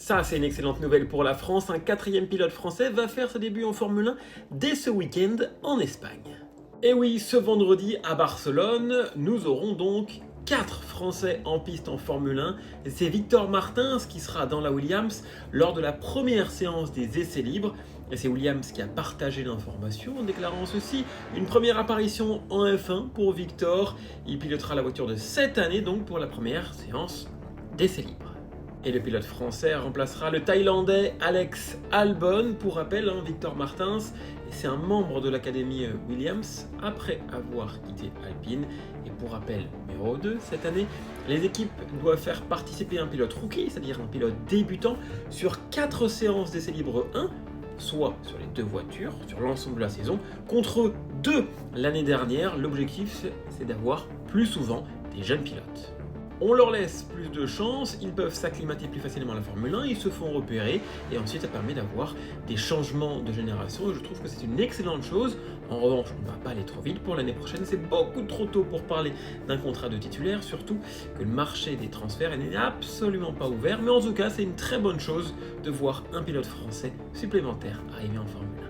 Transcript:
Ça, c'est une excellente nouvelle pour la France. Un quatrième pilote français va faire ses débuts en Formule 1 dès ce week-end en Espagne. Et oui, ce vendredi à Barcelone, nous aurons donc 4 Français en piste en Formule 1. C'est Victor Martins qui sera dans la Williams lors de la première séance des essais libres. Et c'est Williams qui a partagé l'information en déclarant ceci: une première apparition en F1 pour Victor. Il pilotera la voiture de cette année donc pour la première séance d'essais libres. Et le pilote français remplacera le Thaïlandais Alex Albon. Pour rappel, Victor Martins, c'est un membre de l'académie Williams après avoir quitté Alpine. Et pour rappel numéro 2, cette année, les équipes doivent faire participer un pilote rookie, c'est-à-dire un pilote débutant, sur 4 séances d'essais libres 1, soit sur les 2 voitures, sur l'ensemble de la saison, contre 2 l'année dernière. L'objectif, c'est d'avoir plus souvent des jeunes pilotes. On leur laisse plus de chance, ils peuvent s'acclimater plus facilement à la Formule 1, ils se font repérer et ensuite ça permet d'avoir des changements de génération et je trouve que c'est une excellente chose. En revanche, on ne va pas aller trop vite pour l'année prochaine, c'est beaucoup trop tôt pour parler d'un contrat de titulaire, surtout que le marché des transferts n'est absolument pas ouvert, mais en tout cas c'est une très bonne chose de voir un pilote français supplémentaire arriver en Formule 1.